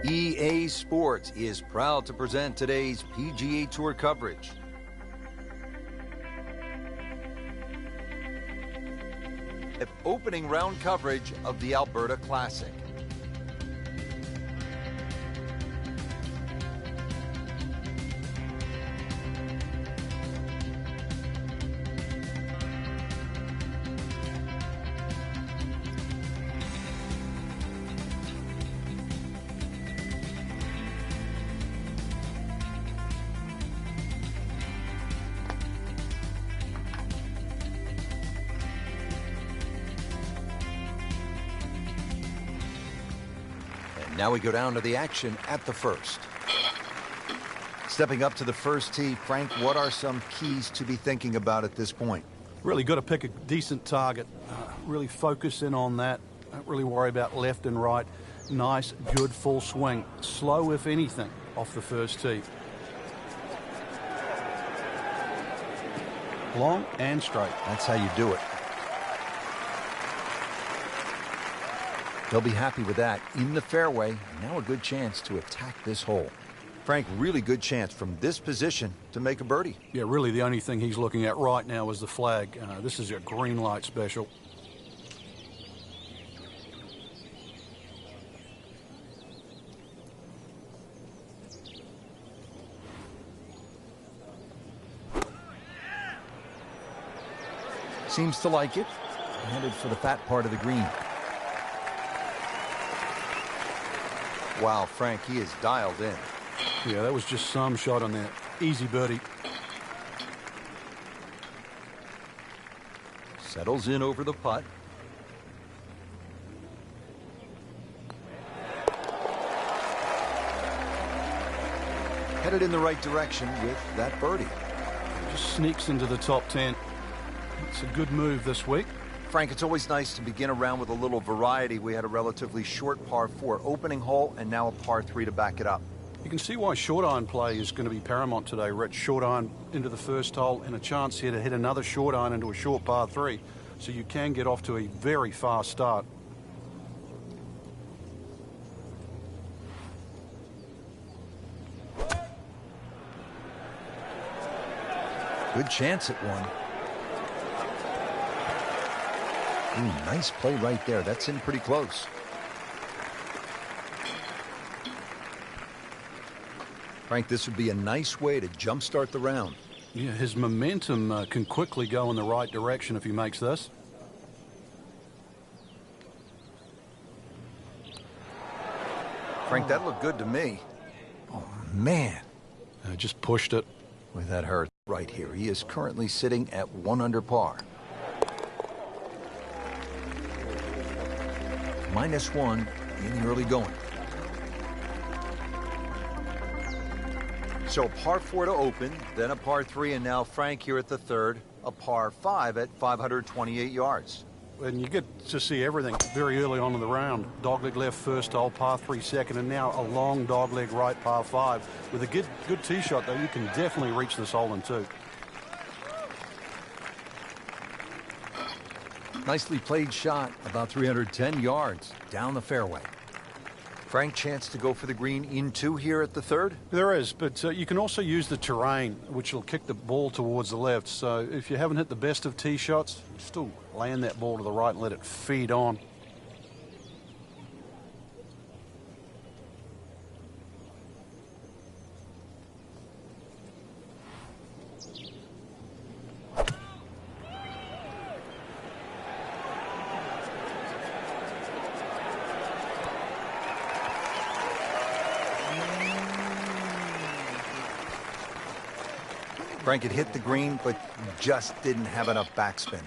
EA Sports is proud to present today's PGA Tour coverage. Opening round coverage of the Alberta Classic. Now we go down to the action at the first. Stepping up to the first tee, Frank, what are some keys to be thinking about at this point? Really got to pick a decent target. Really focus in on that. Don't really worry about left and right. Nice, good full swing. Slow, if anything, off the first tee. Long and straight. That's how you do it. They'll be happy with that. In the fairway, now a good chance to attack this hole. Frank, really good chance from this position to make a birdie. Yeah, really the only thing he's looking at right now is the flag. This is a green light special. Seems to like it. Headed for the fat part of the green. Wow, Frank, he is dialed in. Yeah, that was just some shot on that. Easy birdie. Settles in over the putt. Headed in the right direction with that birdie. Just sneaks into the top 10. It's a good move this week. Frank, it's always nice to begin a round with a little variety. We had a relatively short par 4 opening hole and now a par 3 to back it up. You can see why short iron play is going to be paramount today, Rich. Short iron into the first hole and a chance here to hit another short iron into a short par 3. So you can get off to a very fast start. Good chance at one. Ooh, nice play right there. That's in pretty close. Frank, this would be a nice way to jumpstart the round. Yeah, his momentum can quickly go in the right direction if he makes this. Frank, that looked good to me. Oh, man. Just pushed it. Boy, that hurt. Right here. He is currently sitting at 1 under par. -1 in the early going. So a par 4 to open, then a par 3, and now Frank here at the third, a par 5 at 528 yards. And you get to see everything very early on in the round. Dogleg left first hole, par 3 second, and now a long dogleg right par 5. With a good tee shot, though, you can definitely reach this hole in 2. Nicely played shot, about 310 yards down the fairway. Frank, chance to go for the green in 2 here at the third? There is, but you can also use the terrain, which will kick the ball towards the left. So if you haven't hit the best of tee shots, still land that ball to the right and let it feed on. Frank had hit the green, but just didn't have enough backspin.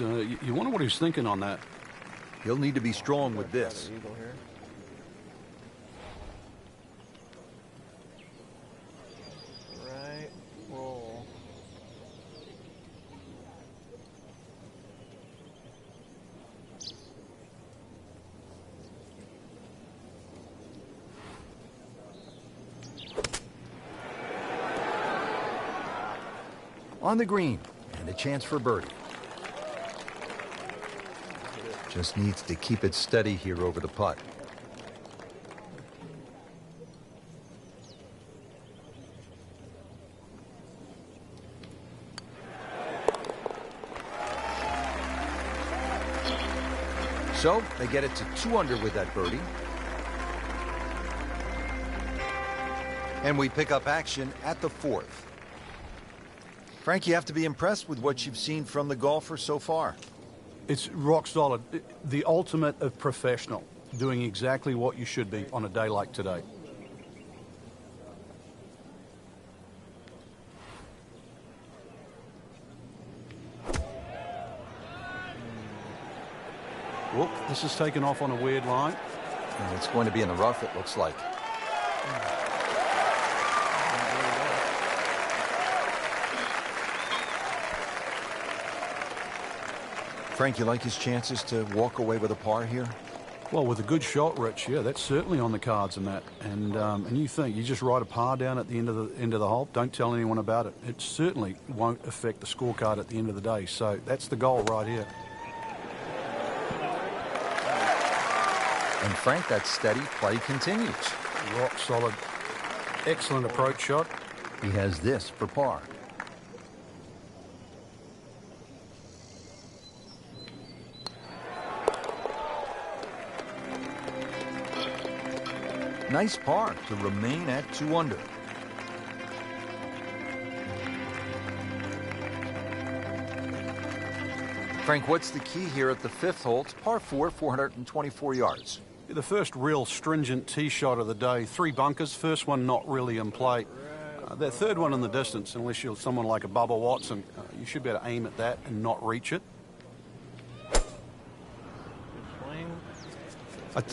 You wonder what he's thinking on that. He'll need to be strong with this. Right, roll. On the green, and a chance for birdie. Just needs to keep it steady here over the putt. So they get it to 2 under with that birdie. And we pick up action at the 4th. Frank, you have to be impressed with what you've seen from the golfer so far. It's rock solid. The ultimate of professional, doing exactly what you should be on a day like today. Whoop, this is taken off on a weird line. And it's going to be in the rough, it looks like. Frank, you like his chances to walk away with a par here? Well, with a good shot, Rich, yeah, that's certainly on the cards in that. And you think you just write a par down at the end of the hole. Don't tell anyone about it. It certainly won't affect the scorecard at the end of the day. So that's the goal right here. And Frank, that steady play continues. Rock solid. Excellent approach shot. He has this for par. Nice par to remain at 2 under. Frank, what's the key here at the 5th hole? It's par 4, 424 yards. The first real stringent tee shot of the day. 3 bunkers. First one not really in play. That third one in the distance, unless you're someone like a Bubba Watson, you should be able to aim at that and not reach it.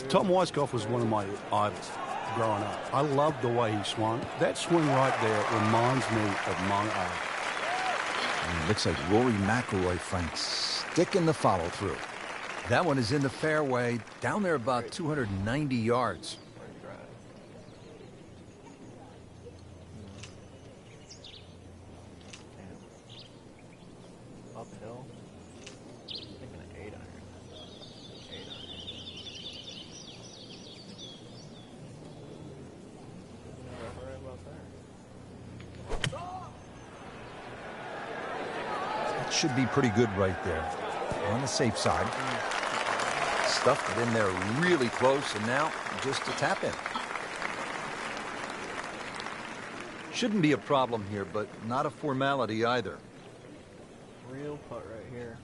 Tom Weisskopf was one of my idols growing up. I loved the way he swung. That swing right there reminds me of my eye. Looks like Rory McIlroy, Frank, sticking the follow-through. That one is in the fairway, down there about 290 yards. Uphill. I'm thinking an 8 iron. 8 iron. That should be pretty good right there. On the safe side. Stuffed it in there really close, and now just a tap in. Shouldn't be a problem here, but not a formality either. Real putt right here.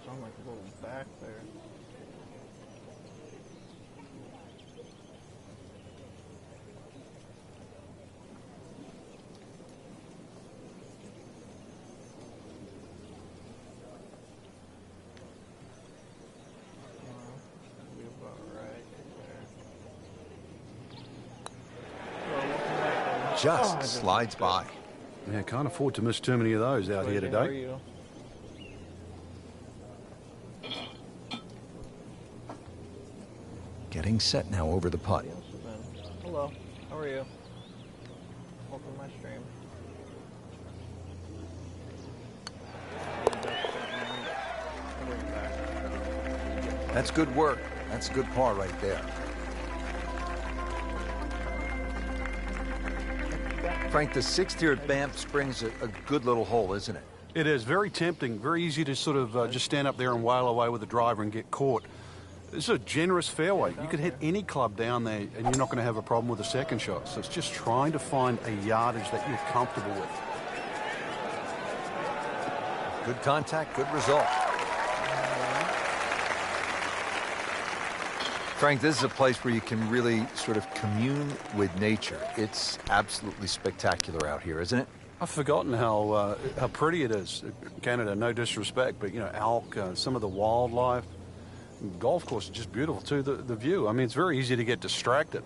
It's on like a little back there. Just slides by. Yeah, can't afford to miss too many of those out here today. Getting set now over the putt. Hello, how are you? Welcome to my stream. That's good work. That's a good par right there. Frank, the 6th here at Banff Springs, a good little hole, isn't it? It is very tempting, very easy to sort of just stand up there and wail away with the driver and get caught. It's a generous fairway. You could hit any club down there and you're not going to have a problem with the second shot. So it's just trying to find a yardage that you're comfortable with. Good contact, good result. Frank, this is a place where you can really sort of commune with nature. It's absolutely spectacular out here, isn't it? I've forgotten how pretty it is. Canada, no disrespect, but, you know, elk, some of the wildlife. Golf course is just beautiful, too. The view, I mean, it's very easy to get distracted.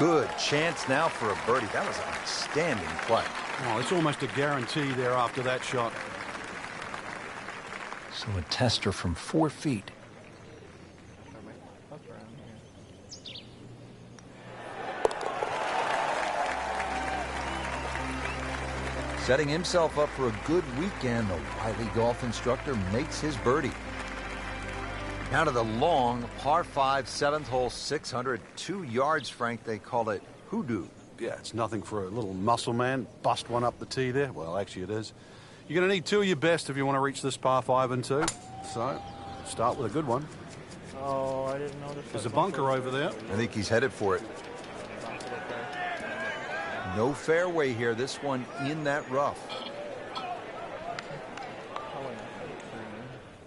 Good chance now for a birdie. That was an outstanding play. Oh, it's almost a guarantee there after that shot. So a tester from 4 feet. Setting himself up for a good weekend, the wily golf instructor makes his birdie. Now to the long, par 5, 7th hole, 602 yards, Frank. They call it hoodoo. Yeah, it's nothing for a little muscle man. Bust one up the tee there. Well, actually it is. You're going to need 2 of your best if you want to reach this par 5 and 2. So, start with a good one. Oh, I didn't notice. There's a bunker over there. I think he's headed for it. No fairway here. This one in that rough.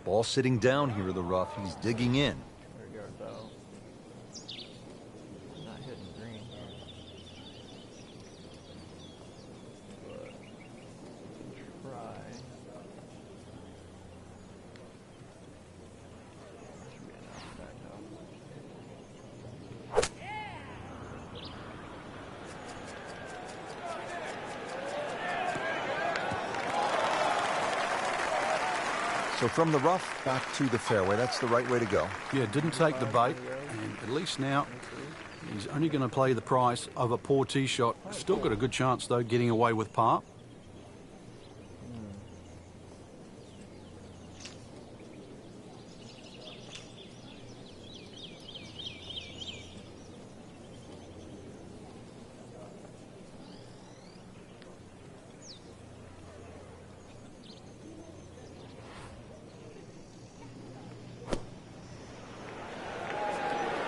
Ball sitting down here in the rough. He's digging in. Not hitting green. But try. Should be enough back up. So from the rough back to the fairway. That's the right way to go. Yeah, didn't take the bait. And at least now he's only going to play the price of a poor tee shot. Still got a good chance, though, getting away with par.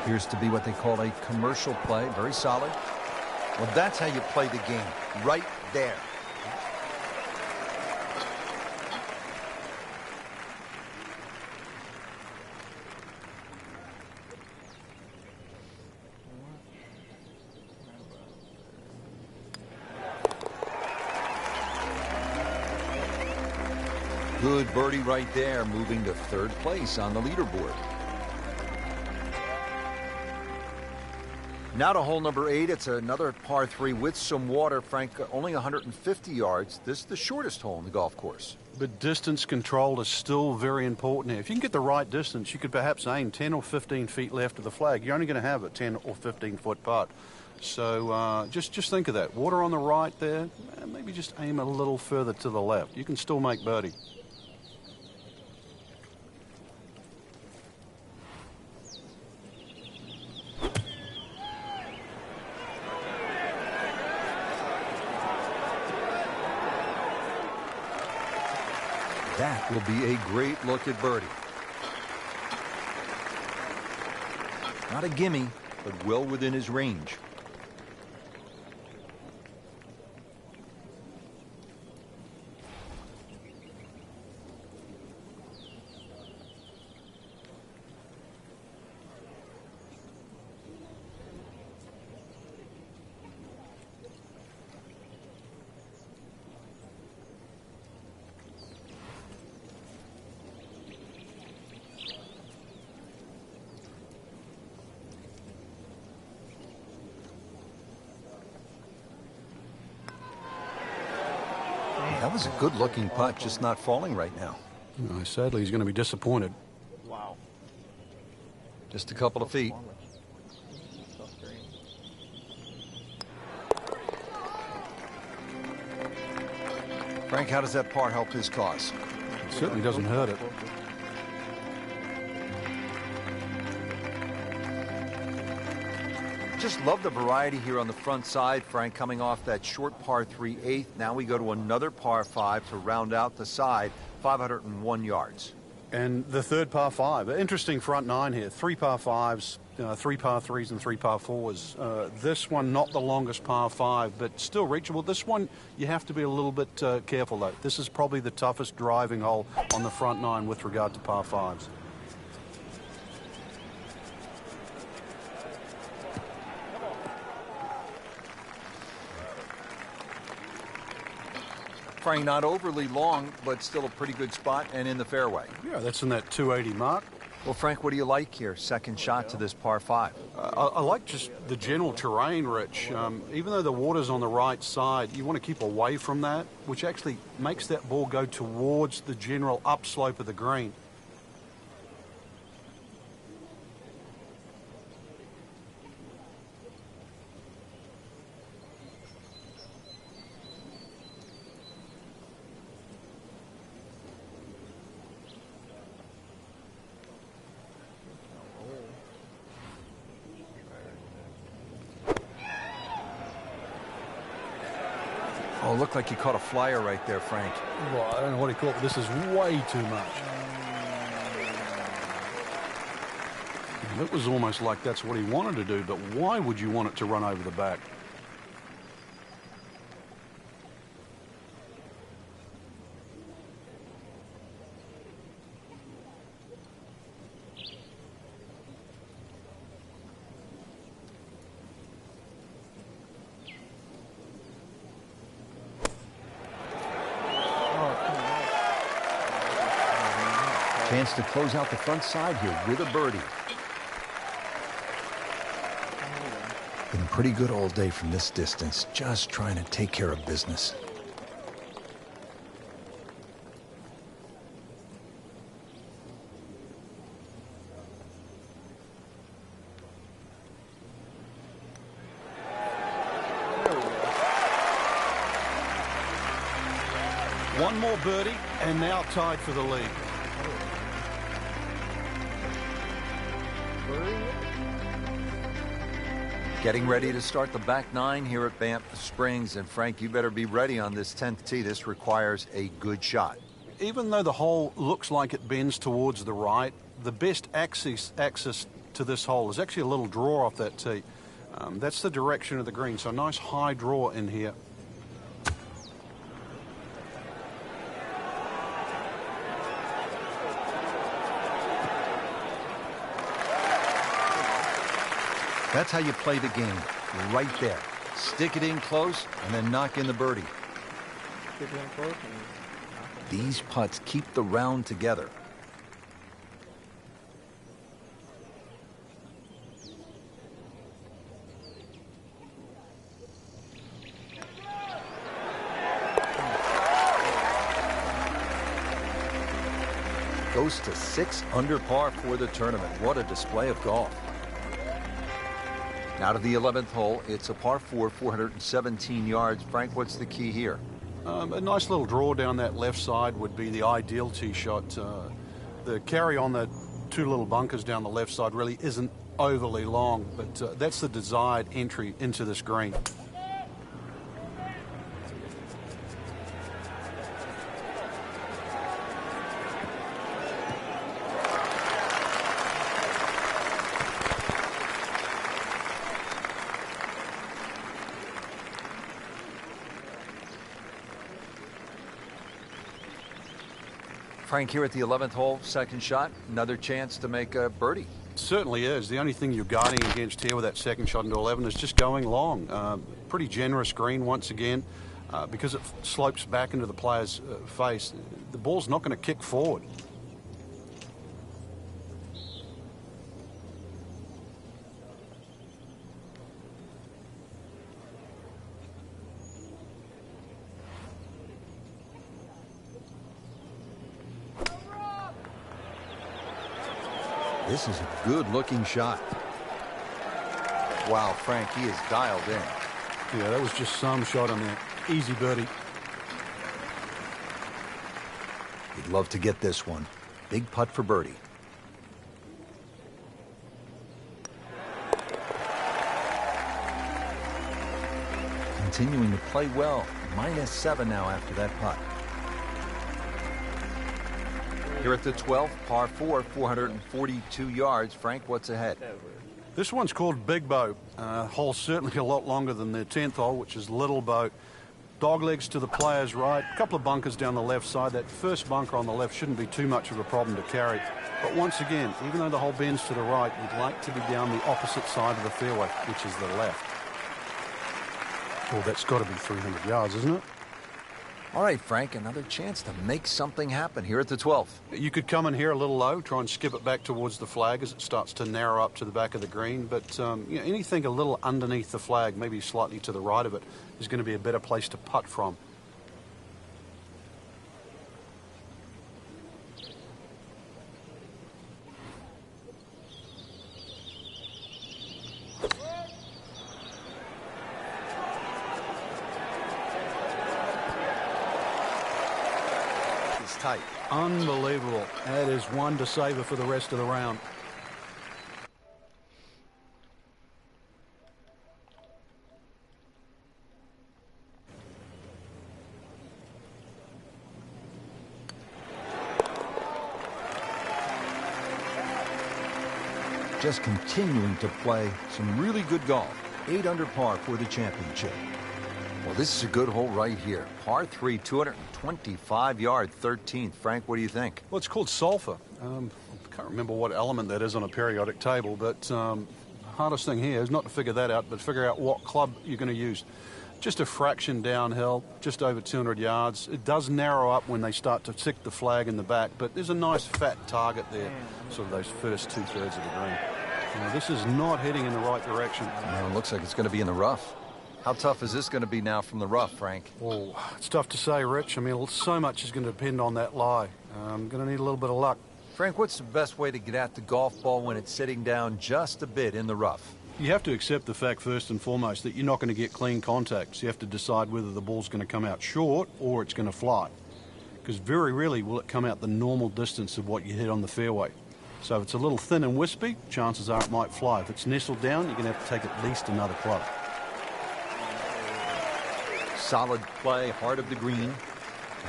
Appears to be what they call a commercial play. Very solid. Well, that's how you play the game. Right there. Good birdie right there, moving to 3rd place on the leaderboard. Now to hole number 8. It's another par 3 with some water. Frank, only 150 yards. This is the shortest hole in the golf course. But distance control is still very important here. If you can get the right distance, you could perhaps aim 10 or 15 feet left of the flag. You're only going to have a 10 or 15-foot putt. So just think of that. Water on the right there. Maybe just aim a little further to the left. You can still make birdie. That will be a great look at birdie. Not a gimme, but well within his range. That was a good-looking putt, just not falling right now. Sadly, he's going to be disappointed. Wow. Just a couple of feet. Frank, how does that par help his cause? It certainly doesn't hurt it. Just love the variety here on the front side, Frank, coming off that short par 3 8th. Now we go to another par 5 to round out the side, 501 yards. And the 3rd par 5. Interesting front 9 here. 3 par 5s, 3 par 3s, and 3 par 4s. This one, not the longest par 5, but still reachable. This one, you have to be a little bit careful, though. This is probably the toughest driving hole on the front 9 with regard to par 5s. Frank, not overly long, but still a pretty good spot and in the fairway. Yeah, that's in that 280 mark. Well, Frank, what do you like here? Second shot to this par 5. I like just the general terrain, Rich. Even though the water's on the right side, you want to keep away from that, which actually makes that ball go towards the general upslope of the green. Oh, it looked like you caught a flyer right there, Frank. Well, I don't know what he caught, but this is way too much. And it was almost like that's what he wanted to do, but why would you want it to run over the back? Chance to close out the front side here with a birdie. Been pretty good all day from this distance, just trying to take care of business. One more birdie, and now tied for the lead. Getting ready to start the back 9 here at Banff Springs. And Frank, you better be ready on this 10th tee. This requires a good shot. Even though the hole looks like it bends towards the right, the best access to this hole is actually a little draw off that tee. That's the direction of the green, so a nice high draw in here. That's how you play the game, right there. Stick it in close and then knock in the birdie. Stick it in close and knock in. These putts keep the round together. Goes to 6 under par for the tournament. What a display of golf. Now to the 11th hole. It's a par 4, 417 yards. Frank, what's the key here? A nice little draw down that left side would be the ideal tee shot. The carry on the 2 little bunkers down the left side really isn't overly long, but that's the desired entry into this green. Frank, here at the 11th hole, second shot, another chance to make a birdie. Certainly is. The only thing you're guarding against here with that second shot into 11 is just going long. Pretty generous green once again. Because it slopes back into the player's face, the ball's not going to kick forward. This is a good-looking shot. Wow, Frank, he is dialed in. Yeah, that was just some shot on there. Easy birdie. He'd love to get this one. Big putt for birdie. Continuing to play well. -7 now after that putt. Here at the 12th, par 4, 442 yards. Frank, what's ahead? This one's called Big Boat. Hole's certainly a lot longer than the 10th hole, which is Little Boat. Dog legs to the player's right. A couple of bunkers down the left side. That first bunker on the left shouldn't be too much of a problem to carry. But once again, even though the hole bends to the right, you'd like to be down the opposite side of the fairway, which is the left. Well, that's got to be 300 yards, isn't it? All right, Frank, another chance to make something happen here at the 12th. You could come in here a little low, try and skip it back towards the flag as it starts to narrow up to the back of the green. But you know, anything a little underneath the flag, maybe slightly to the right of it, is going to be a better place to putt from. Tight. Unbelievable. That is one to savor for the rest of the round. Just continuing to play some really good golf. 8 under par for the championship. Well, this is a good hole right here. Par 3, 225-yard 13th. Frank, what do you think? Well, it's called sulfur. I can't remember what element that is on a periodic table, but hardest thing here is not to figure that out, but figure out what club you're going to use. Just a fraction downhill, just over 200 yards. It does narrow up when they start to tick the flag in the back, but there's a nice fat target there, sort of those first 2/3 of the green. Now, this is not heading in the right direction. It looks like it's going to be in the rough. How tough is this going to be now from the rough, Frank? Oh, it's tough to say, Rich. I mean, so much is going to depend on that lie. I'm going to need a little bit of luck. Frank, what's the best way to get at the golf ball when it's sitting down just a bit in the rough? You have to accept the fact, first and foremost, that you're not going to get clean contact. So you have to decide whether the ball's going to come out short or it's going to fly. Because very rarely will it come out the normal distance of what you hit on the fairway. So if it's a little thin and wispy, chances are it might fly. If it's nestled down, you're going to have to take at least another club. Solid play, heart of the green,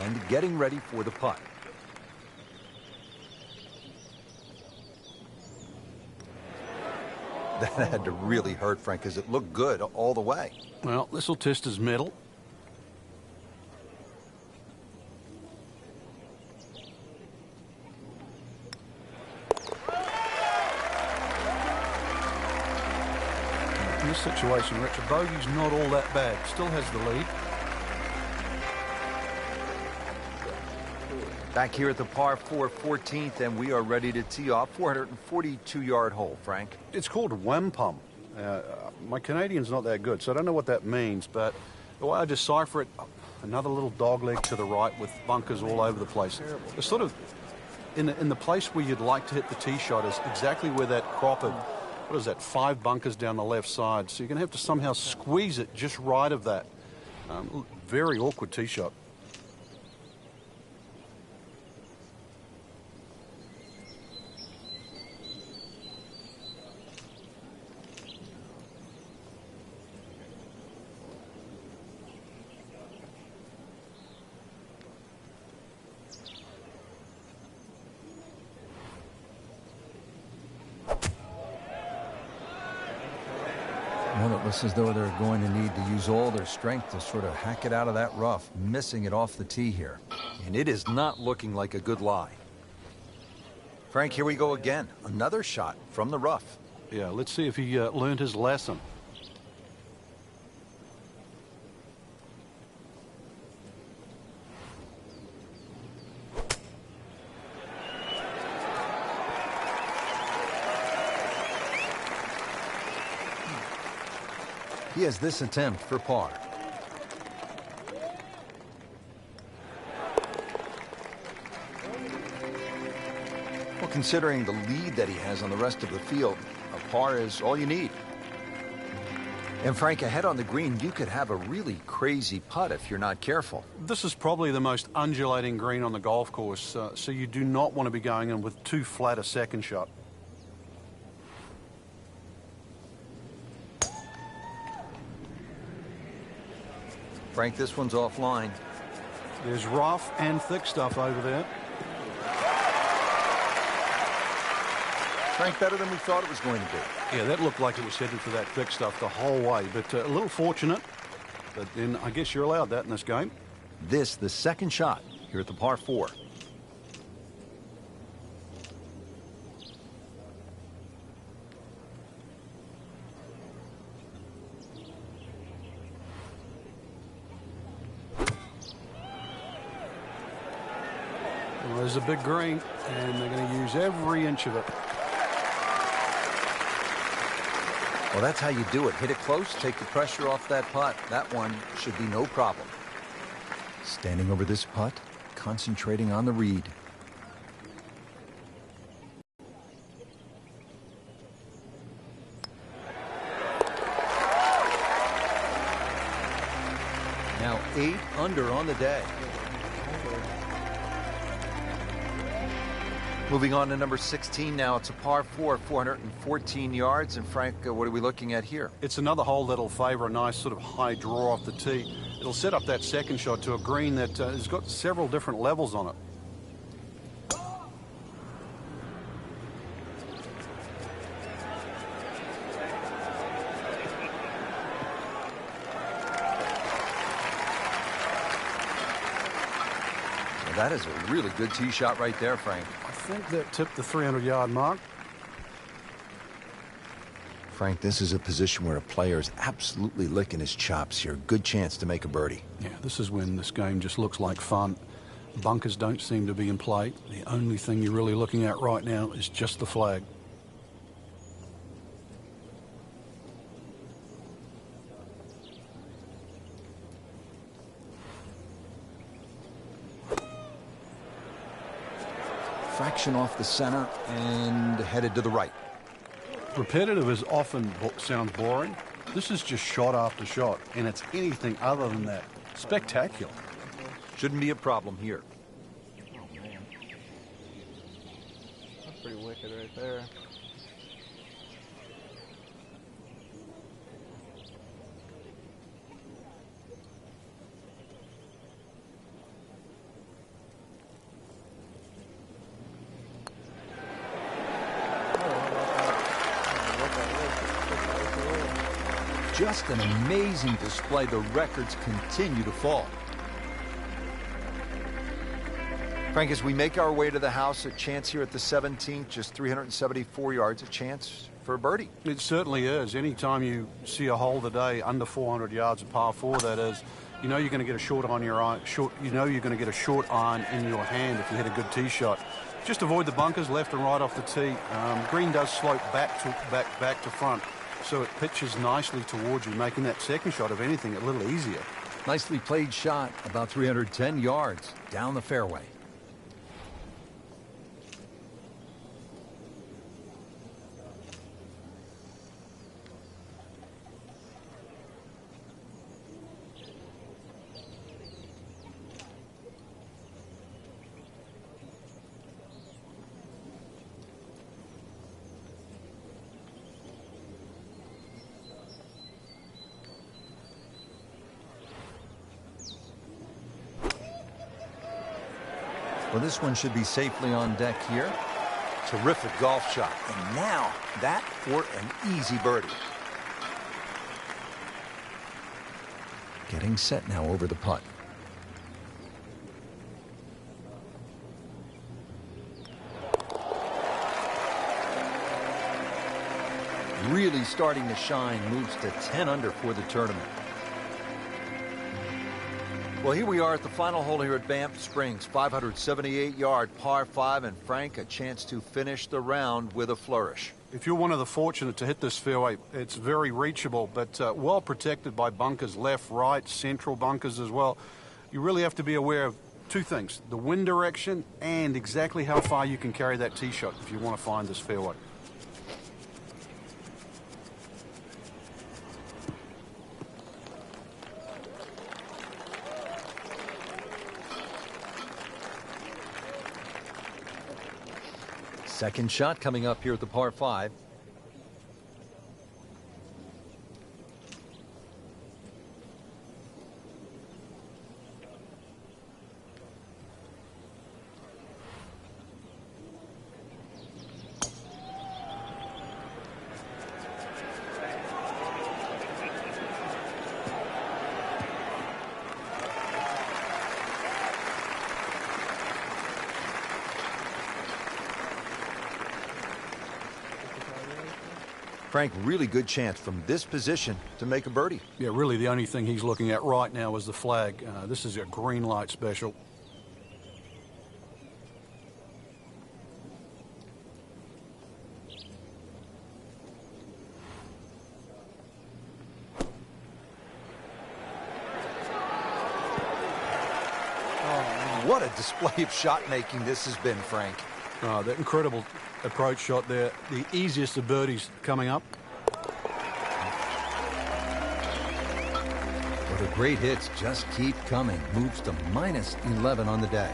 and getting ready for the putt. That had to really hurt, Frank, because it looked good all the way. Well, this will test his mettle. In this situation, Rich, a bogey's not all that bad. Still has the lead. Back here at the par 4 14th, and we are ready to tee off. 442-yard hole, Frank. It's called wampum. My Canadian's not that good, so I don't know what that means, but the way I decipher it, another little dog leg to the right with bunkers all over the place. It's sort of in the place where you'd like to hit the tee shot is exactly where that cropper, what is that, 5 bunkers down the left side. So you're going to have to somehow squeeze it just right of that. Very awkward tee shot. Well, it looks as though they're going to need to use all their strength to sort of hack it out of that rough, missing it off the tee here. And it is not looking like a good lie. Frank, here we go again. Another shot from the rough. Yeah, let's see if he learned his lesson. He has this attempt for par. Well, considering the lead that he has on the rest of the field, a par is all you need. And Frank, ahead on the green, you could have a really crazy putt if you're not careful. This is probably the most undulating green on the golf course, so you do not want to be going in with too flat a second shot. Frank, this one's offline. There's rough and thick stuff over there. Frank, better than we thought it was going to be. Yeah, that looked like it was headed for that thick stuff the whole way, but a little fortunate. But then I guess you're allowed that in this game. This, the second shot here at the par 4. Well, there's a big green, and they're going to use every inch of it. Well, that's how you do it. Hit it close, take the pressure off that putt. That one should be no problem. Standing over this putt, concentrating on the read. Now 8 under on the day. Moving on to number 16 now. It's a par 4, 414 yards. And Frank, what are we looking at here? It's another hole that'll favor a nice sort of high draw off the tee. It'll set up that second shot to a green that has got several different levels on it. That is a really good tee shot right there, Frank. I think that tipped the 300-yard mark. Frank, this is a position where a player is absolutely licking his chops here. Good chance to make a birdie. Yeah, this is when this game just looks like fun. Bunkers don't seem to be in play. The only thing you're really looking at right now is just the flag. Fraction off the center and headed to the right. Repetitive is often sounds boring. This is just shot after shot, and it's anything other than that. Spectacular. Shouldn't be a problem here. Oh, man. That's pretty wicked right there. Just an amazing display. The records continue to fall. Frank, as we make our way to the house, a chance here at the 17th, just 374 yards, a chance for a birdie. It certainly is. Anytime you see a hole today under 400 yards, a par 4 that is, you know you're going to get a short on your eye. You know you're going to get a short iron in your hand if you hit a good tee shot. Just avoid the bunkers left and right off the tee. Green does slope back to front, so it pitches nicely towards you, making that second shot, if anything, a little easier. Nicely played shot, about 310 yards down the fairway. Well, this one should be safely on deck here. Terrific golf shot. And now that for an easy birdie. Getting set now over the putt. Really starting to shine, moves to 10 under for the tournament. Well, here we are at the final hole here at Banff Springs, 578-yard par 5, and Frank, a chance to finish the round with a flourish. If you're one of the fortunate to hit this fairway, it's very reachable, but well protected by bunkers, left, right, central bunkers as well. You really have to be aware of two things, the wind direction and exactly how far you can carry that tee shot if you want to find this fairway. Second shot coming up here at the par 5. Frank, really good chance from this position to make a birdie. Yeah, really the only thing he's looking at right now is the flag. This is a green light special. What a display of shot making this has been, Frank. Oh, that incredible approach shot there. The easiest of birdies coming up. Well, the great hits just keep coming. Moves to minus 11 on the day.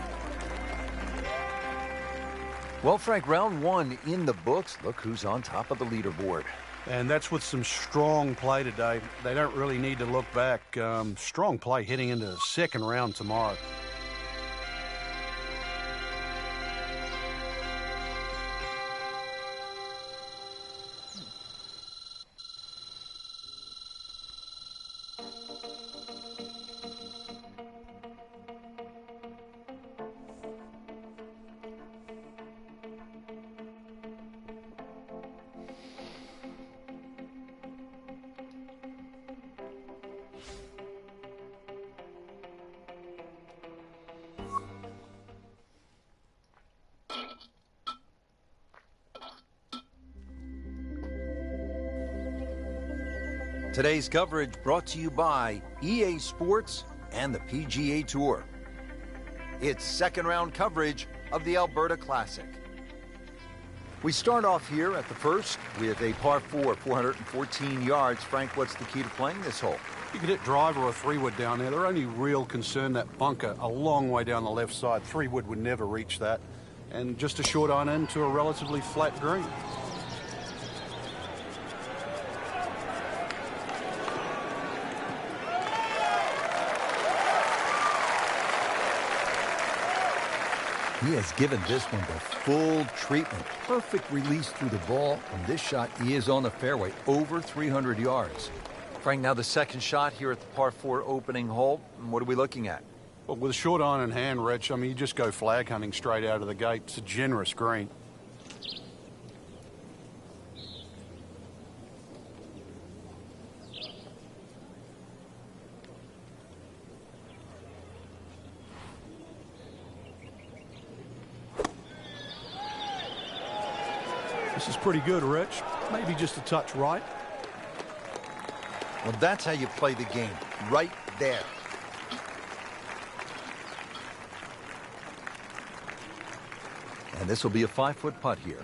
Well, Frank, round one in the books. Look who's on top of the leaderboard. And that's with some strong play today. They don't really need to look back. Strong play heading into the second round tomorrow. Today's coverage brought to you by EA Sports and the PGA Tour. It's second round coverage of the Alberta Classic. We start off here at the first with a par 4, 414 yards. Frank, what's the key to playing this hole? You could hit driver or three-wood down there. Their only real concern, that bunker a long way down the left side. Three-wood would never reach that. And just a short iron in to a relatively flat green. He has given this one the full treatment. Perfect release through the ball. And this shot, he is on the fairway, over 300 yards. Frank, now the second shot here at the par 4 opening hole. What are we looking at? Well, with a short iron in hand, Rich, I mean, you just go flag hunting straight out of the gate. It's a generous green. This is pretty good, Rich. Maybe just a touch right. Well, that's how you play the game, right there. And this will be a 5-foot putt here.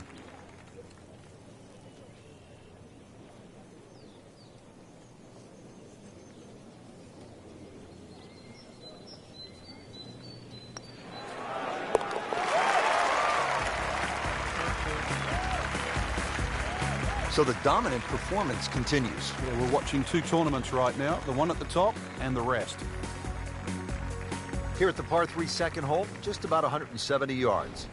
So the dominant performance continues. Yeah, we're watching two tournaments right now, the one at the top and the rest. Here at the par 3 second hole, just about 170 yards.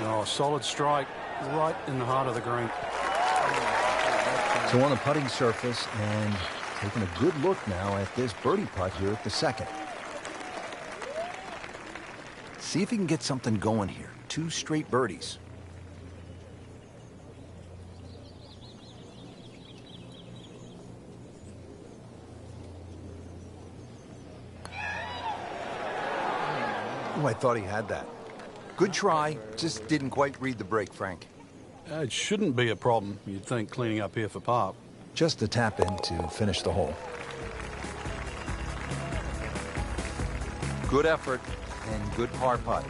Oh, solid strike right in the heart of the green. So on the putting surface and taking a good look now at this birdie putt here at the second. See if he can get something going here. 2 straight birdies. Oh, I thought he had that. Good try, just didn't quite read the break, Frank. It shouldn't be a problem, you'd think, cleaning up here for par. Just a tap in to finish the hole. Good effort and good par putt.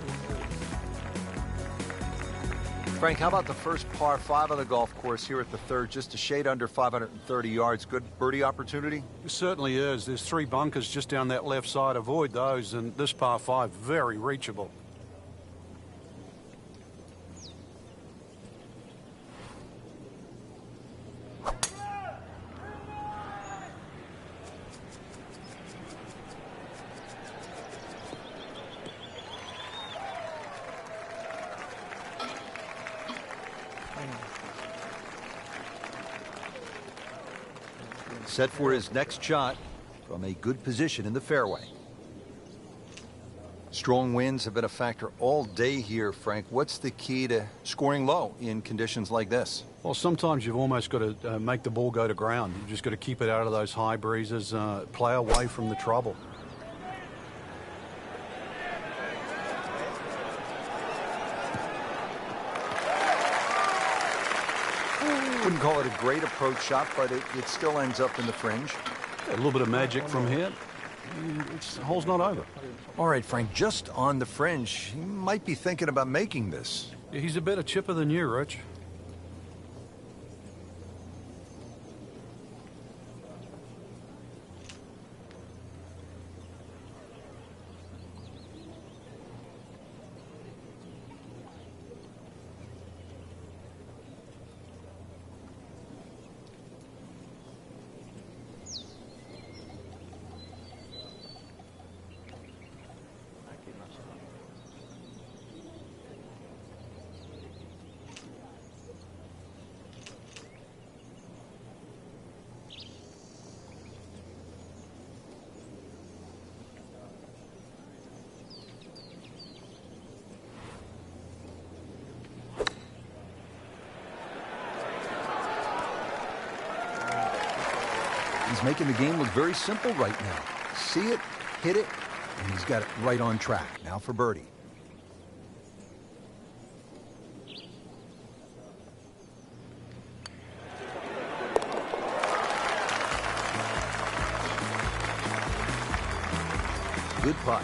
Frank, how about the first par 5 on the golf course here at the third? Just a shade under 530 yards. Good birdie opportunity? It certainly is. There's 3 bunkers just down that left side. Avoid those, and this par 5, very reachable. Set for his next shot from a good position in the fairway. Strong winds have been a factor all day here, Frank. What's the key to scoring low in conditions like this? Well, sometimes you've almost got to make the ball go to ground. You've just got to keep it out of those high breezes, play away from the trouble. Wouldn't call it a great approach shot, but it still ends up in the fringe. A little bit of magic from here. The hole's not over. All right, Frank, just on the fringe, he might be thinking about making this. He's a better chipper than you, Rich. He's making the game look very simple right now. See it, hit it, and he's got it right on track. Now for birdie. Good putt.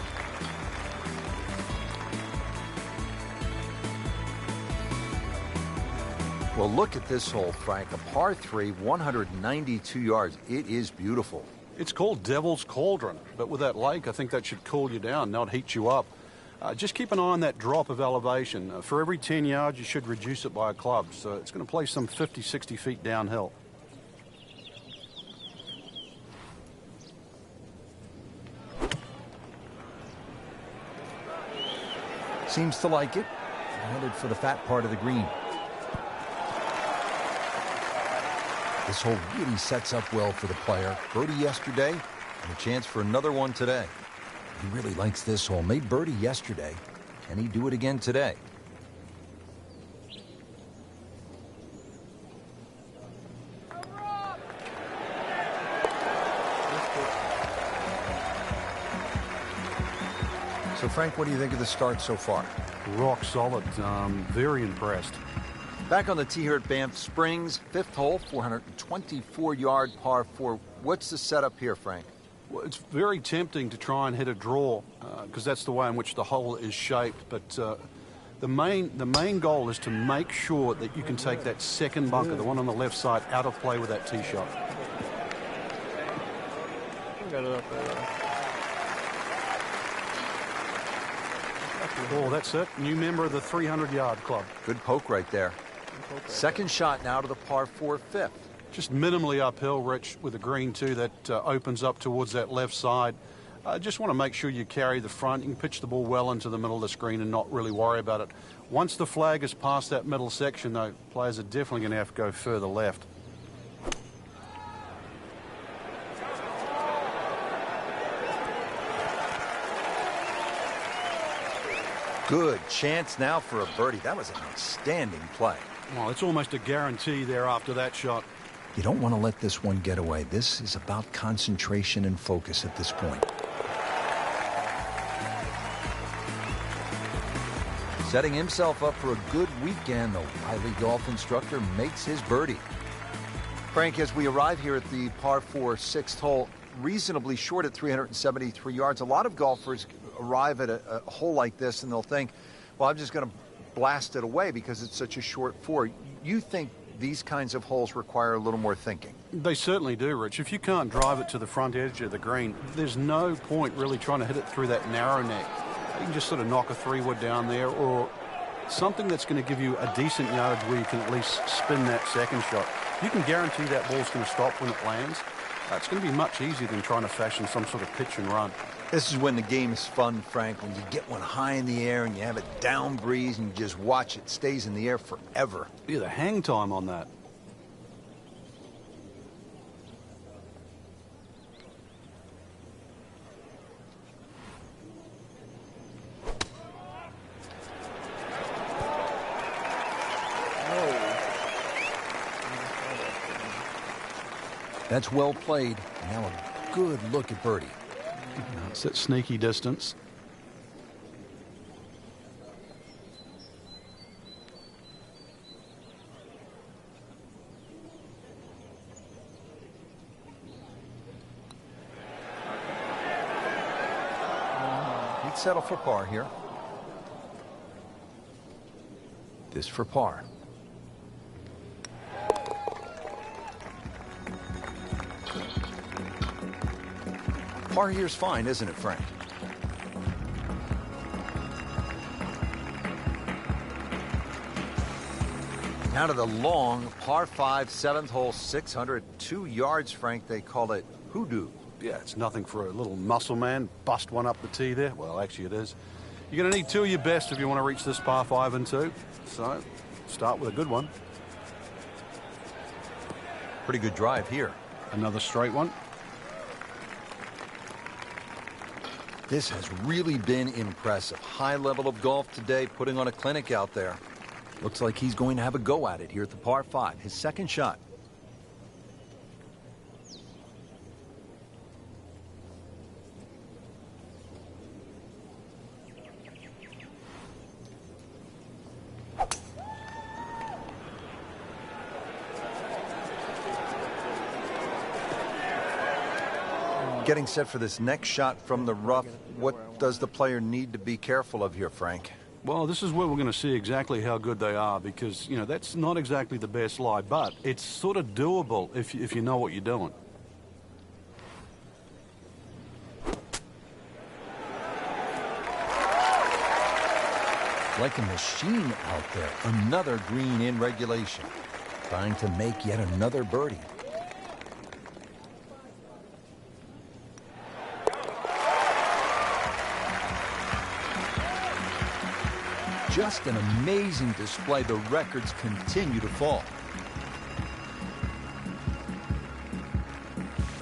Well, look at this hole, Frank. A par 3, 192 yards. It is beautiful. It's called Devil's Cauldron, but with that lake, I think that should cool you down, not heat you up. Just keep an eye on that drop of elevation. For every 10 yards, you should reduce it by a club. So it's going to play some 50, 60 feet downhill. Seems to like it. Headed for the fat part of the green. This hole really sets up well for the player. Birdie yesterday, and a chance for another one today. He really likes this hole. Made birdie yesterday. Can he do it again today? So, Frank, what do you think of the start so far? Rock solid. Very impressed. Back on the tee here at Banff Springs, fifth hole, 424-yard par 4. What's the setup here, Frank? Well, it's very tempting to try and hit a draw because that's the way in which the hole is shaped. But the main goal is to make sure that you can take that second bunker, the one on the left side, out of play with that tee shot. Got it up there. Oh, that's it. New member of the 300-yard club. Good poke right there. Second shot now to the par 4 fifth. Just minimally uphill, Rich, with a green too that opens up towards that left side. Just want to make sure you carry the front. You can pitch the ball well into the middle of the screen and not really worry about it. Once the flag is past that middle section, though, players are definitely going to have to go further left. Good chance now for a birdie. That was an outstanding play. Well, it's almost a guarantee there after that shot. You don't want to let this one get away. This is about concentration and focus at this point. Setting himself up for a good weekend, the Wiley golf instructor makes his birdie. Frank, as we arrive here at the par 4 sixth hole, reasonably short at 373 yards, a lot of golfers arrive at a hole like this and they'll think, well, I'm just going to blast it away because it's such a short 4. You think these kinds of holes require a little more thinking? They certainly do, Rich. If you can't drive it to the front edge of the green, there's no point really trying to hit it through that narrow neck. You can just sort of knock a 3-wood down there or something that's going to give you a decent yardage where you can at least spin that second shot. You can guarantee that ball's going to stop when it lands. It's going to be much easier than trying to fashion some sort of pitch and run. This is when the game is fun, Frank, when you get one high in the air and you have it down breeze and you just watch it. Stays in the air forever. Yeah, the hang time on that. That's well played. Now a good look at birdie. It's that sneaky distance. He'd settle for par here. This for par. Par here's fine, isn't it, Frank? Now to the long par 5 7th hole, 602 yards, Frank. They call it hoodoo. Yeah, it's nothing for a little muscle man. Bust one up the tee there. Well, actually it is. You're going to need 2 of your best if you want to reach this par 5 and 2. So, start with a good one. Pretty good drive here. Another straight one. This has really been impressive. High level of golf today, putting on a clinic out there. Looks like he's going to have a go at it here at the par 5. His second shot. Getting set for this next shot from the rough. What does the player need to be careful of here, Frank? Well, this is where we're going to see exactly how good they are because, you know, that's not exactly the best lie, but it's sort of doable if you know what you're doing. Like a machine out there. Another green in regulation. Trying to make yet another birdie. Just an amazing display. The records continue to fall.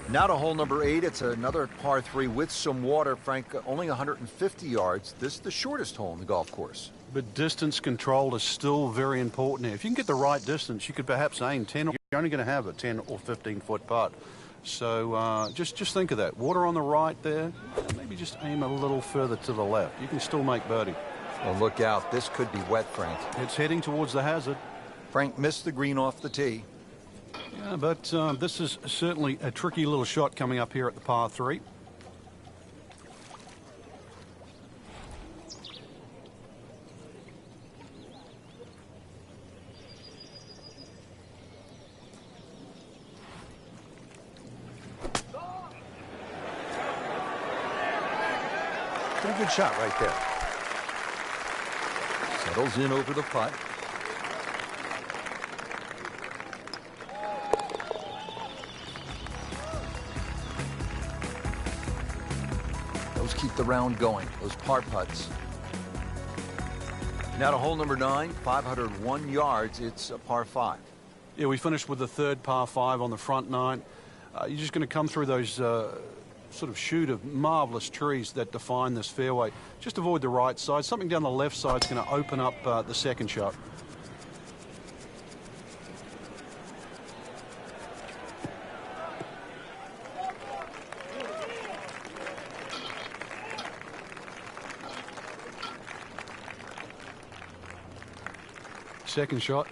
Now to hole number 8. It's another par 3 with some water, Frank. Only 150 yards. This is the shortest hole in the golf course. But distance control is still very important here. If you can get the right distance, you could perhaps aim 10. You're only going to have a 10 or 15-foot putt. So just think of that. Water on the right there. Maybe just aim a little further to the left. You can still make birdie. Well, look out. This could be wet, Frank. It's heading towards the hazard. Frank missed the green off the tee. Yeah, but this is certainly a tricky little shot coming up here at the par 3. Pretty good shot right there. Settles in over the putt. Those keep the round going, those par putts. Now to hole number 9, 501 yards. It's a par 5. Yeah, we finished with the third par 5 on the front 9. You're just going to come through those sort of chute of marvelous trees that define this fairway. Just avoid the right side. Something down the left side is going to open up the second shot. Second shot.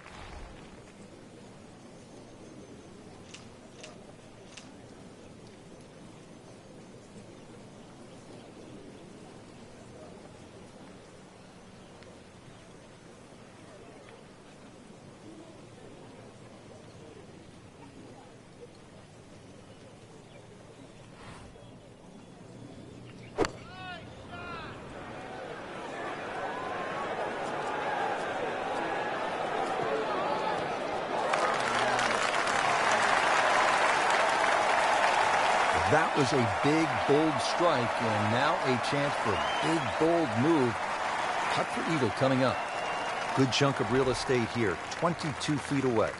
That was a big, bold strike, and now a chance for a big, bold move. Putt for eagle coming up. Good chunk of real estate here, 22 feet away.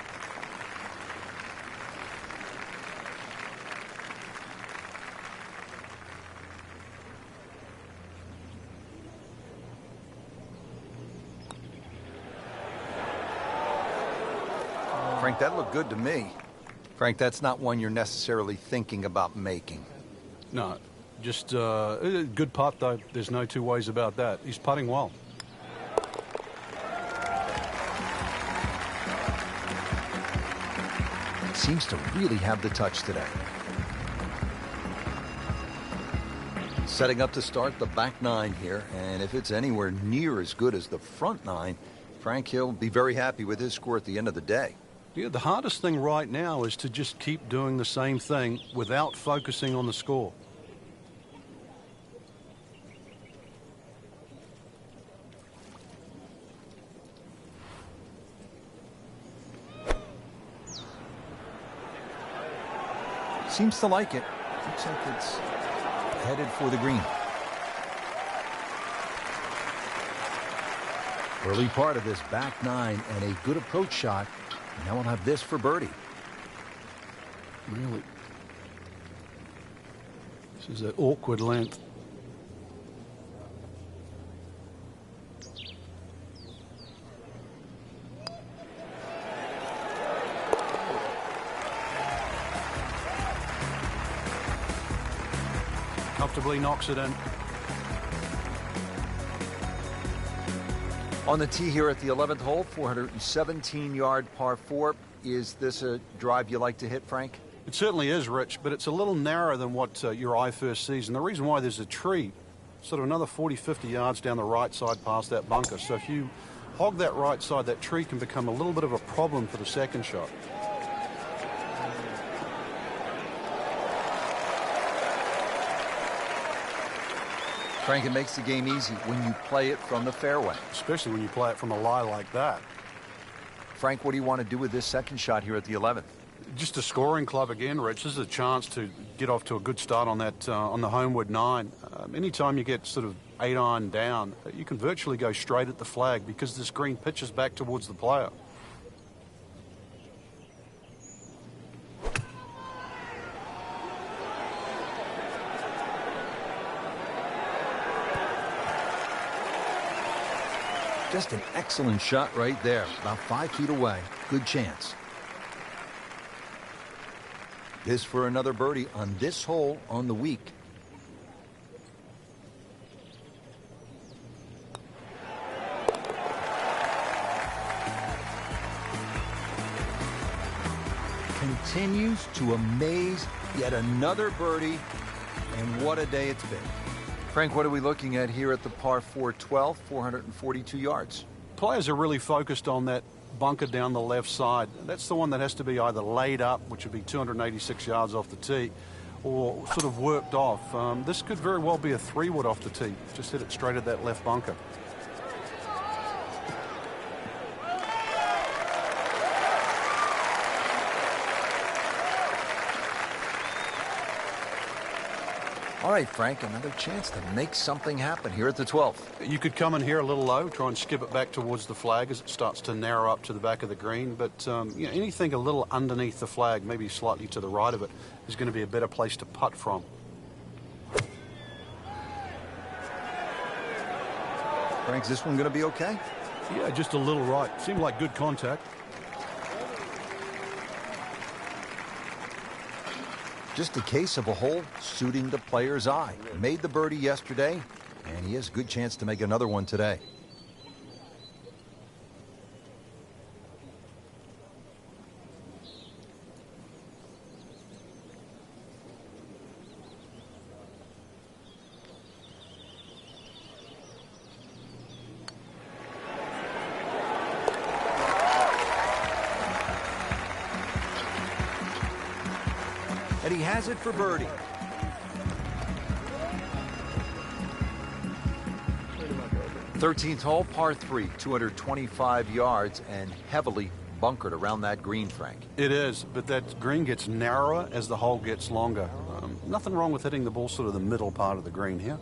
Frank, that looked good to me. Frank, that's not one you're necessarily thinking about making. No, just a good putt, though. There's no two ways about that. He's putting well. Seems to really have the touch today. Setting up to start the back nine here, and if it's anywhere near as good as the front nine, Frank, he'll be very happy with his score at the end of the day. Yeah, the hardest thing right now is to just keep doing the same thing without focusing on the score. Seems to like it. Looks like it's headed for the green. Early part of this back nine and a good approach shot. Now we'll have this for birdie. Really? This is an awkward length. Comfortably knocks it in. On the tee here at the 11th hole, 417-yard par 4. Is this a drive you like to hit, Frank? It certainly is, Rich, but it's a little narrower than what your eye first sees. And the reason why, there's a tree sort of another 40, 50 yards down the right side past that bunker. So if you hog that right side, that tree can become a little bit of a problem for the second shot. Frank, it makes the game easy when you play it from the fairway. Especially when you play it from a lie like that. Frank, what do you want to do with this second shot here at the 11th? Just a scoring club again, Rich. This is a chance to get off to a good start on that on the homeward nine. Anytime you get sort of 8-iron down, you can virtually go straight at the flag because this green pitches back towards the player. Just an excellent shot right there, about 5 feet away. Good chance. This for another birdie on this hole on the week. Continues to amaze. Yet another birdie, and what a day it's been. Frank, what are we looking at here at the par 4 12, 442 yards? Players are really focused on that bunker down the left side. That's the one that has to be either laid up, which would be 286 yards off the tee, or sort of worked off. This could very well be a 3-wood off the tee. Just hit it straight at that left bunker. All right, Frank, another chance to make something happen here at the 12th. You could come in here a little low, try and skip it back towards the flag as it starts to narrow up to the back of the green. But you know, anything a little underneath the flag, maybe slightly to the right of it, is going to be a better place to putt from. Frank, is this one going to be okay? Yeah, just a little right. Seemed like good contact. Just a case of a hole suiting the player's eye. Made the birdie yesterday, and he has a good chance to make another one today. And he has it for birdie. Thirteenth hole, par 3, 225 yards, and heavily bunkered around that green, Frank. It is, but that green gets narrower as the hole gets longer. Nothing wrong with hitting the ball sort of the middle part of the green here.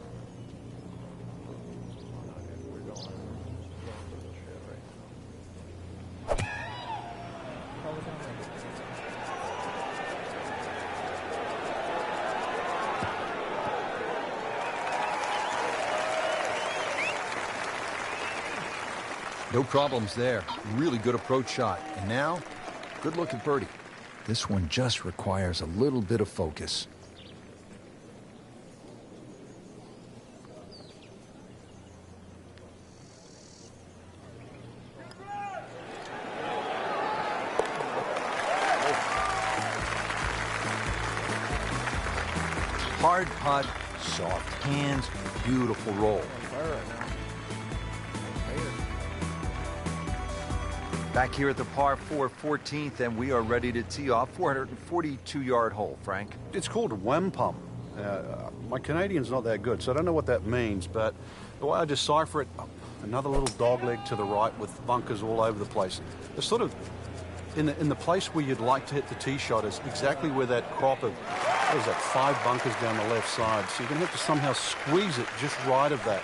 No problems there. Really good approach shot. And now, good look at birdie. This one just requires a little bit of focus. Hard putt, soft hands, beautiful roll. Back here at the par 4 14th, and we are ready to tee off. 442-yard hole, Frank. It's called a wampum. My Canadian's not that good, so I don't know what that means, but the way I decipher it, another little dog leg to the right with bunkers all over the place. It's sort of in the place where you'd like to hit the tee shot is exactly where that crop of, what is that, 5 bunkers down the left side. So you're going to have to somehow squeeze it just right of that.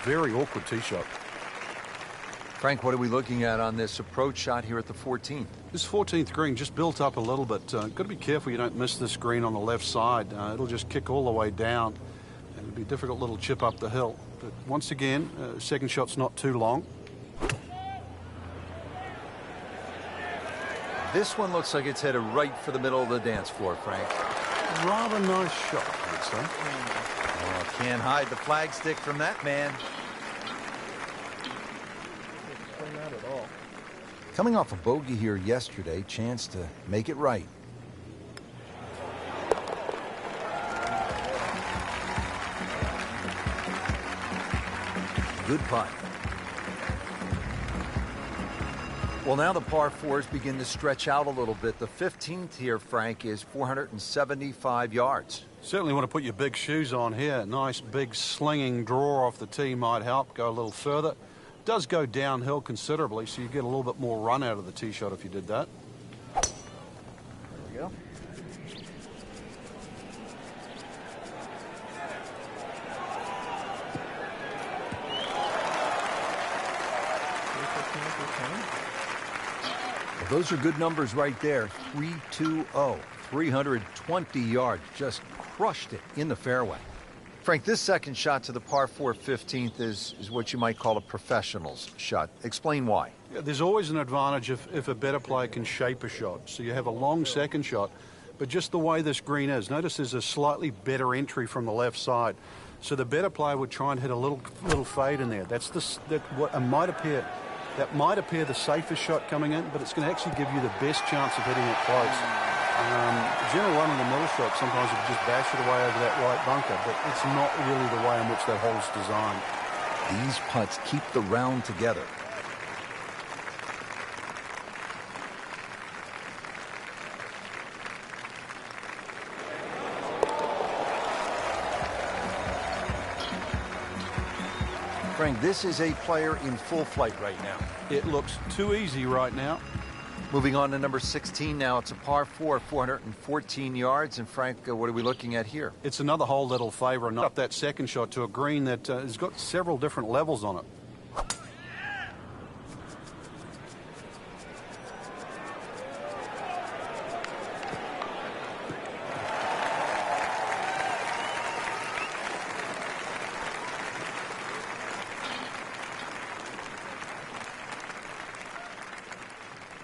Very awkward tee shot. Frank, what are we looking at on this approach shot here at the 14th? This 14th green just built up a little bit. Got to be careful you don't miss this green on the left side. It'll just kick all the way down, and it'll be a difficult little chip up the hill. But once again, second shot's not too long. This one looks like it's headed right for the middle of the dance floor, Frank. Rather nice shot, I'd say. Oh, can't hide the flagstick from that man. Not at all. Coming off a bogey here yesterday, chance to make it right. Good putt. Well, now the par 4s begin to stretch out a little bit. The 15th here, Frank, is 475 yards. Certainly want to put your big shoes on here. Nice big slinging draw off the tee might help. Go a little further. Does go downhill considerably, so you get a little bit more run out of the tee shot if you did that. There we go. Well, those are good numbers right there. 320, 320 yards. Just crushed it in the fairway. Frank, this second shot to the par 4 15th is what you might call a professional's shot. Explain why. Yeah, there's always an advantage if a better player can shape a shot. So you have a long second shot, but just the way this green is, notice there's a slightly better entry from the left side. So the better player would try and hit a little fade in there. That's what might appear. That might appear the safest shot coming in, but it's going to actually give you the best chance of hitting it close. General run in the middle shot, sometimes you can just bash it away over that right bunker, but it's not really the way in which that hole's designed. These putts keep the round together. Frank, this is a player in full flight right now. It looks too easy right now. Moving on to number 16 now. It's a par 4, 414 yards. And Frank, what are we looking at here? It's another hole that'll favor and up that second shot to a green that has got several different levels on it.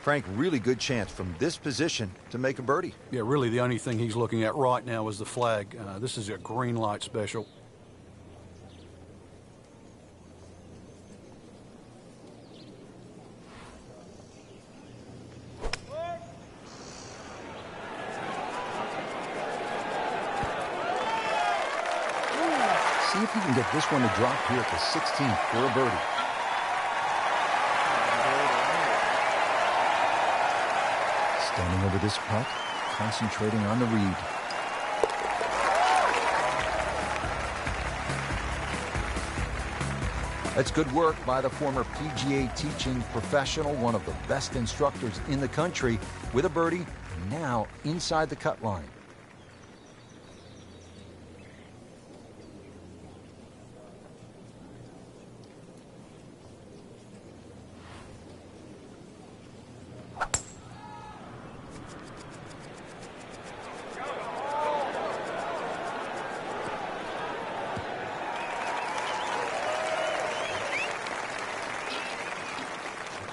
Frank, really good chance from this position to make a birdie. Yeah, really the only thing he's looking at right now is the flag. This is a green light special. See if he can get this one to drop here at the 16th for a birdie. Standing over this putt, concentrating on the read. That's good work by the former PGA teaching professional, one of the best instructors in the country, with a birdie now inside the cut line.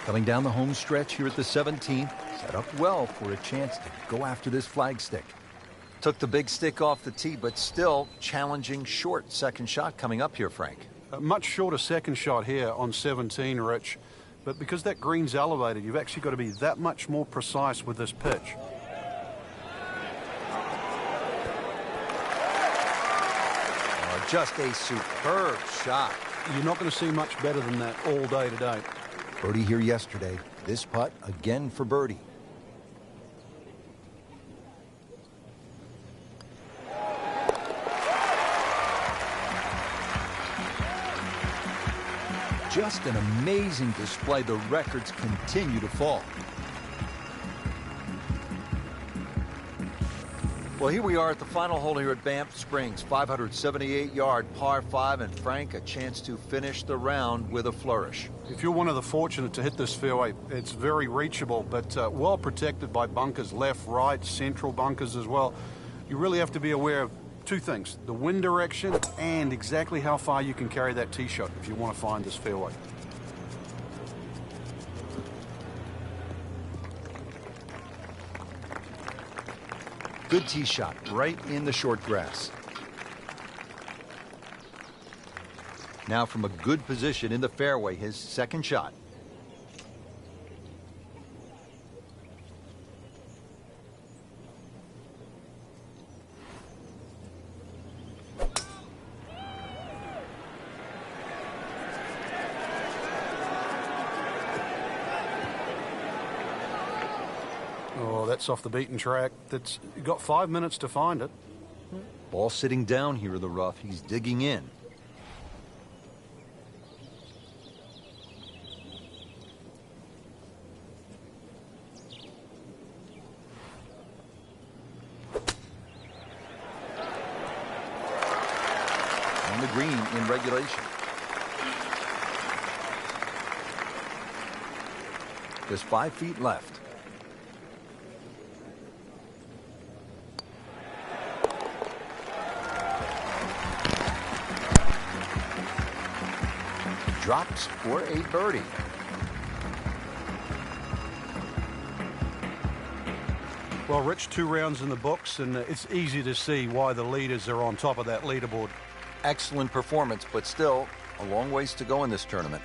Coming down the home stretch here at the 17th. Set up well for a chance to go after this flagstick. Took the big stick off the tee, but still challenging short second shot coming up here, Frank. A much shorter second shot here on 17, Rich. But because that green's elevated, you've actually got to be that much more precise with this pitch. Oh, just a superb shot. You're not going to see much better than that all day today. Birdie here yesterday. This putt again for birdie. Just an amazing display. The records continue to fall. Well, here we are at the final hole here at Banff Springs. 578-yard par 5, and Frank, a chance to finish the round with a flourish. If you're one of the fortunate to hit this fairway, it's very reachable, but well protected by bunkers, left, right, central bunkers as well. You really have to be aware of two things: the wind direction and exactly how far you can carry that tee shot if you want to find this fairway. Good tee shot right in the short grass. Now from a good position in the fairway, his second shot. Oh, that's off the beaten track. That's got 5 minutes to find it. Ball sitting down here in the rough. He's digging in. On the green in regulation. Just 5 feet left. Drops for a birdie. Well, Rich, 2 rounds in the books, and it's easy to see why the leaders are on top of that leaderboard. Excellent performance, but still a long ways to go in this tournament.